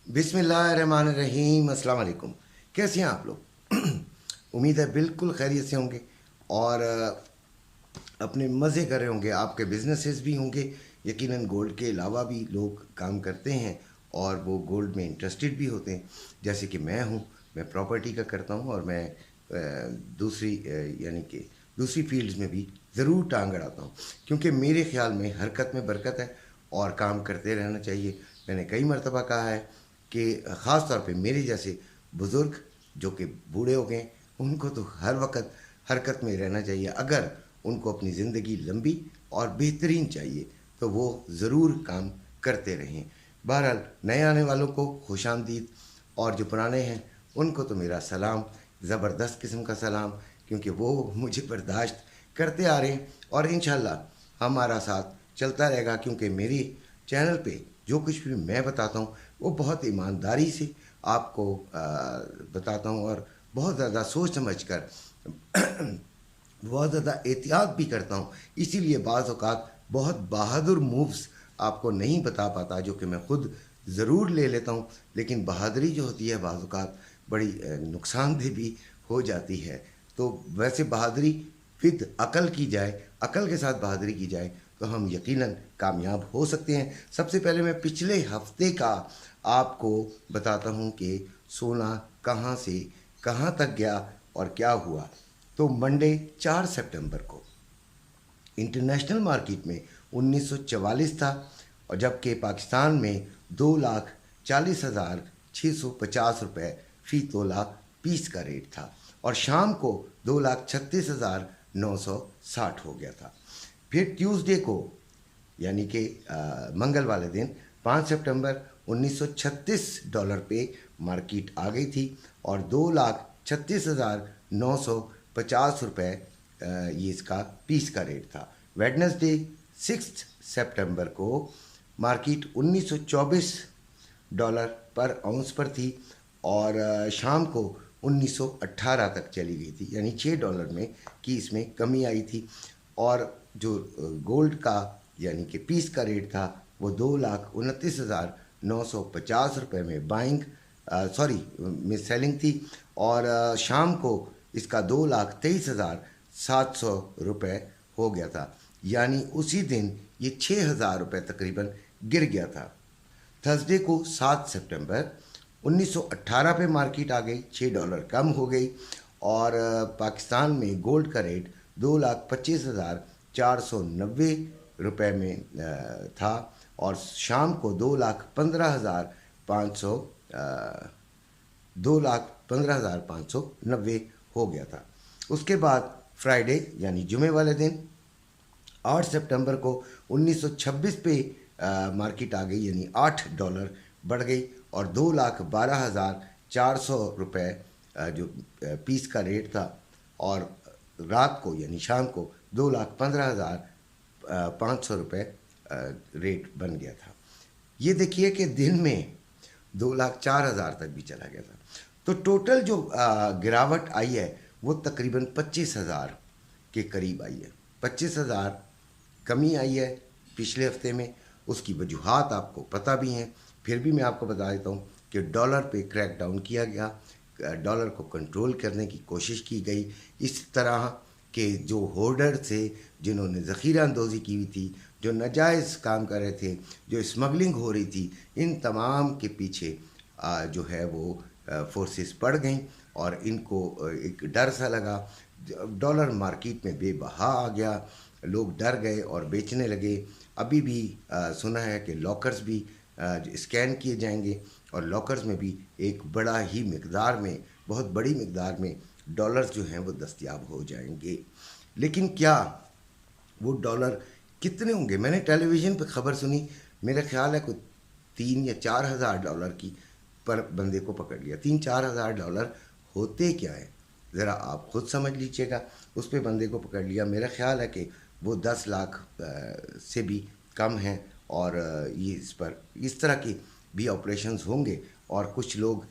बिस्मिल्लाहिर्रहमानिर्रहीम। अस्सलाम वालेकुम। कैसे हैं आप लोग? उम्मीद है बिल्कुल खैरियत से होंगे और अपने मज़े कर रहे होंगे। आपके बिजनेसेस भी होंगे। यकीनन गोल्ड के अलावा भी लोग काम करते हैं और वो गोल्ड में इंटरेस्टेड भी होते हैं। जैसे कि मैं प्रॉपर्टी का करता हूँ और मैं दूसरी यानी कि दूसरी फील्ड्स में भी ज़रूर टांग अड़ाता हूँ, क्योंकि मेरे ख़्याल में हरकत में बरकत है और काम करते रहना चाहिए। मैंने कई मरतबा कहा है कि ख़ास तौर पे मेरे जैसे बुज़ुर्ग जो कि बूढ़े हो गए, उनको तो हर वक्त हरकत में रहना चाहिए। अगर उनको अपनी ज़िंदगी लंबी और बेहतरीन चाहिए तो वो ज़रूर काम करते रहें। बहरहाल नए आने वालों को खुश आमदीद, और जो पुराने हैं उनको तो मेरा सलाम, ज़बरदस्त किस्म का सलाम, क्योंकि वो मुझे बर्दाश्त करते आ रहे हैं और इंशाल्लाह हमारा साथ चलता रहेगा। क्योंकि मेरी चैनल पे जो कुछ भी मैं बताता हूँ वो बहुत ईमानदारी से आपको बताता हूँ और बहुत ज़्यादा सोच समझ कर बहुत ज़्यादा एहतियात भी करता हूँ। इसीलिए बाज़ औक़ात बहुत बहादुर मूव्स आपको नहीं बता पाता, जो कि मैं ख़ुद ज़रूर ले लेता हूँ। लेकिन बहादुरी जो होती है बाज़ औक़ात बड़ी नुकसानदेह भी हो जाती है। तो वैसे बहादुरी विद अकल की जाए, अकल के साथ बहादुरी की जाए तो हम यकीनन कामयाब हो सकते हैं। सबसे पहले मैं पिछले हफ्ते का आपको बताता हूँ कि सोना कहाँ से कहाँ तक गया और क्या हुआ। तो मंडे 4 सितंबर को इंटरनेशनल मार्केट में 1944 था, और जबकि पाकिस्तान में 2,40,650 रुपये फ़ी तोला पीस का रेट था और शाम को 2,36,960 हो गया था। फिर ट्यूसडे को यानी कि मंगल वाले दिन 5 सितंबर 1936 डॉलर पे मार्केट आ गई थी और 2,36,950 रुपये ये इसका पीस का रेट था। वेडनेसडे 6 सितंबर को मार्केट 1924 डॉलर पर आउंस पर थी और शाम को 1918 तक चली गई थी, यानी $6 में कि इसमें कमी आई थी। और जो गोल्ड का यानी कि पीस का रेट था वो 2,29,950 रुपये में में सेलिंग थी और शाम को इसका 2,23,700 रुपये हो गया था, यानी उसी दिन ये 6,000 रुपये तकरीबन गिर गया था। थर्सडे को 7 सितंबर 1918 पे मार्केट आ गई, $6 कम हो गई और पाकिस्तान में गोल्ड का रेट 2,25,490 रुपये में था और शाम को 2,15,590 हो गया था। उसके बाद फ्राइडे यानी जुमे वाले दिन 8 सितंबर को 1926 पे मार्केट आ गई, यानी $8 बढ़ गई और 2,12,400 रुपये जो पीस का रेट था और रात को यानी शाम को 2,15,500 रुपये रेट बन गया था। ये देखिए कि दिन में 2,04,000 तक भी चला गया था। तो टोटल जो गिरावट आई है वो तकरीबन 25,000 के करीब आई है। 25,000 कमी आई है पिछले हफ्ते में। उसकी वजूहात आपको पता भी हैं, फिर भी मैं आपको बता देता हूँ कि डॉलर पे क्रैक डाउन किया गया, डॉलर को कंट्रोल करने की कोशिश की गई। इस तरह के जो होर्डर थे, जिन्होंने ज़ख़ीरा अंदोज़ी की हुई थी, जो नाजायज़ काम कर रहे थे, जो स्मगलिंग हो रही थी, इन तमाम के पीछे जो है वो फोर्सेस पड़ गई और इनको एक डर सा लगा। डॉलर मार्केट में बेबहा आ गया, लोग डर गए और बेचने लगे। अभी भी सुना है कि लॉकर्स भी स्कैन किए जाएंगे और लॉकर्स में भी एक बड़ा ही मिकदार में, बहुत बड़ी मिकदार में डॉलर्स जो हैं वो दस्तयाब हो जाएंगे। लेकिन क्या वो डॉलर कितने होंगे? मैंने टेलीविज़न पर ख़बर सुनी, मेरा ख्याल है कोई 3 या 4 हज़ार डॉलर की पर बंदे को पकड़ लिया। 3-4 हज़ार डॉलर होते क्या है ज़रा आप ख़ुद समझ लीजिएगा। उस पे बंदे को पकड़ लिया, मेरा ख्याल है कि वो 10 लाख से भी कम हैं और ये इस पर इस तरह की भी ऑपरेशंस होंगे और कुछ लोग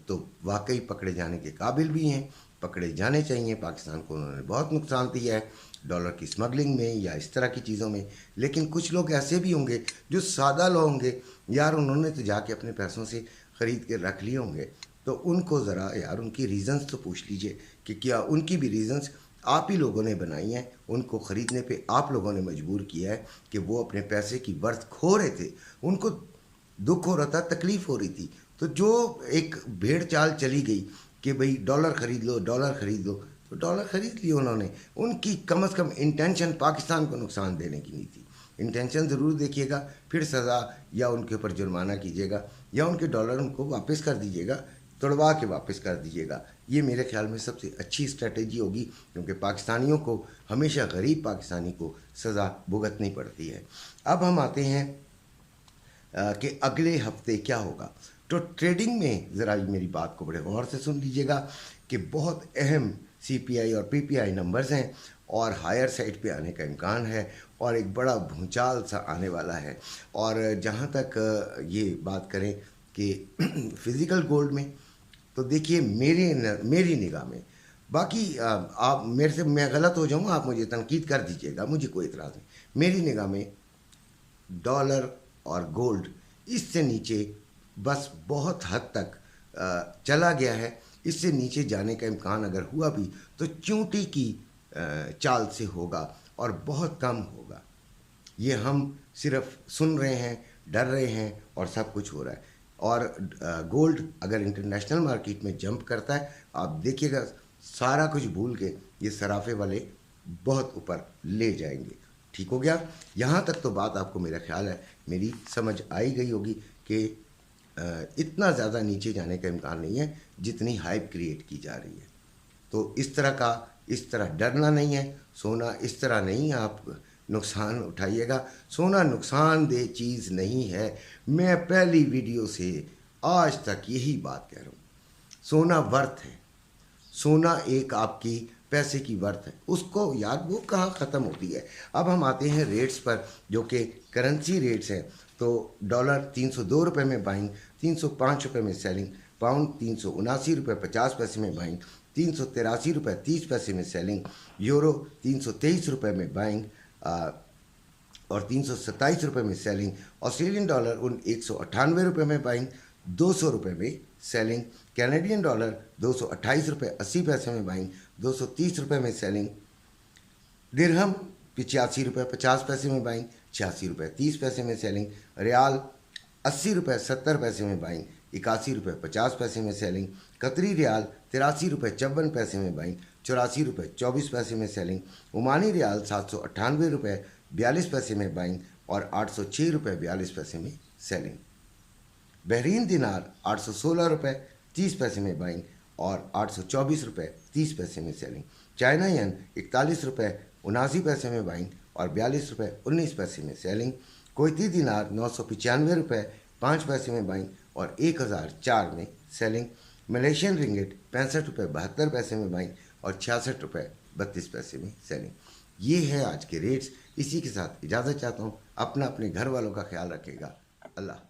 تو واقعی پکڑے جانے کے قابل بھی ہیں، پکڑے جانے چاہیے۔ پاکستان کو انہوں نے بہت نقصان دیا ہے ڈالر کی اسمگلنگ میں یا اس طرح کی چیزوں میں، لیکن کچھ لوگ ایسے بھی ہوں گے جو سادہ لوگ ہوں گے، یار انہوں نے تو جا کے اپنے پیسوں سے خرید کے رکھ لیے ہوں گے، تو ان کو ذرا یار ان کی ریزنز تو پوچھ لیجئے کہ کیا ان کی بھی ریزنز آپ ہی لوگوں نے بنائی ہیں، ان کو خریدنے پہ آپ لوگوں نے مجبور کیا ہے کہ وہ اپنے پیسے کی ورتھ کھو رہے تھے، ان کو دکھ ہو رہا تھا، تکلیف ہو رہی تھی، تو جو ایک بھیڑ چال چلی گئی کہ بھئی ڈالر خرید لو، ڈالر خرید لو، تو ڈالر خرید لیے انہوں نے۔ ان کی کم از کم انٹینشن پاکستان کو نقصان دینے کی نہیں تھی۔ انٹینشن ضرور دیکھیے گا، پھر سزا یا ان کے اوپر جرمانہ کیجیے گا یا ان کے ڈالر ان کو واپس کر دیجیے گا، توڑوا کے واپس کر دیجیے گا۔ یہ میرے خیال میں سب سے اچھی اسٹریٹجی ہوگی، کیونکہ پاکستانیوں کو ہمیشہ غریب پاکستانی کو سزا بھگتنی پڑتی ہے۔ اب ہم آتے ہیں کہ اگلے ہفتے کیا ہوگا۔ تو ٹریڈنگ میں ذرا میری بات کو بڑے غور سے سن لیجیے گا کہ بہت اہم سی پی آئی اور پی پی آئی نمبرز ہیں اور ہائر سائڈ پہ آنے کا امکان ہے اور ایک بڑا بھونچال سا آنے والا ہے۔ اور جہاں تک یہ بات کریں کہ فزیکل گولڈ میں، تو دیکھیے میری نگاہ میں، باقی آپ میرے سے میں غلط ہو جاؤں، آپ مجھے تنقید کر دیجیے گا، مجھے کوئی اعتراض نہیں، میری نگاہ میں ڈالر اور گولڈ اس سے نیچے بس بہت حد تک چلا گیا ہے۔ اس سے نیچے جانے کا امکان اگر ہوا بھی تو چونٹی کی چال سے ہوگا اور بہت کم ہوگا۔ یہ ہم صرف سن رہے ہیں، ڈر رہے ہیں اور سب کچھ ہو رہا ہے۔ اور گولڈ اگر انٹرنیشنل مارکیٹ میں جمپ کرتا ہے، آپ دیکھیے گا سارا کچھ بھول کے یہ صرافے والے بہت اوپر لے جائیں گے۔ ٹھیک ہو گیا؟ یہاں تک تو بات آپ کو میرا خیال ہے میری سمجھ آئی گئی ہوگی کہ اتنا زیادہ نیچے جانے کا امکان نہیں ہے جتنی ہائپ کریٹ کی جا رہی ہے۔ تو اس طرح ڈرنا نہیں ہے، سونا اس طرح نہیں آپ نقصان اٹھائیے گا، سونا نقصان دہ چیز نہیں ہے۔ میں پہلی ویڈیو سے آج تک یہی بات کہہ رہا ہوں، سونا ورتھ ہے، سونا ایک آپ کی پیسے کی ورتھ ہے، اس کو یاد وہ کہاں ختم ہوتی ہے۔ اب ہم آتے ہیں ریٹس پر جو کہ کرنسی ریٹس ہیں۔ تو ڈالر 302 روپے میں بائنگ، 305 روپے میں سیلنگ، پاؤنڈ 379 روپے 50 پیسے میں بائنگ، 383 روپے 30 پیسے میں سیلنگ، یورو 323 روپے میں بائنگ اور 327 روپے میں سیلنگ، آسٹریلین ڈالر 198 روپے میں بائنگ، 200 روپے میں سیلنگ، کینیڈین ڈالر 228 روپے 80 پیسے میں بائنگ، 230 روپے میں سیلنگ، درہم 85 روپے 50 پیسے میں بائنگ، 86 روپے 30 پیسے میں سیلنگ، ریال 80 روپے 70 پیسے میں بائنگ، 81 روپے 50 پیسے میں سیلنگ، قطری ریال 83 روپے 54 پیسے میں بائنگ، 84 روپے 24 پیسے میں سیلنگ، عمانی ریال 798 روپے 42 پیسے میں بائنگ اور 806 روپے 42 پیسے میں سیلنگ، بحرین دینار 816 روپے 30 پیسے میں بائنگ اور 824 روپے 30 پیسے میں سیلنگ، چائنا ین 41 روپے 79 پیسے میں بائنگ اور 42 روپے 19 پیسے میں سیلنگ، کویتی دینار 995 روپے 5 پیسے میں بائنگ اور 1004 میں سیلنگ، ملیشین رنگٹ 65 روپے 72 پیسے میں بائنگ اور 66 روپے 32 پیسے میں سیلنگ۔ یہ ہے آج کے ریٹس۔ اسی کے ساتھ اجازت چاہتا ہوں، اپنے گھر والوں کا خیال رکھے گا۔ اللہ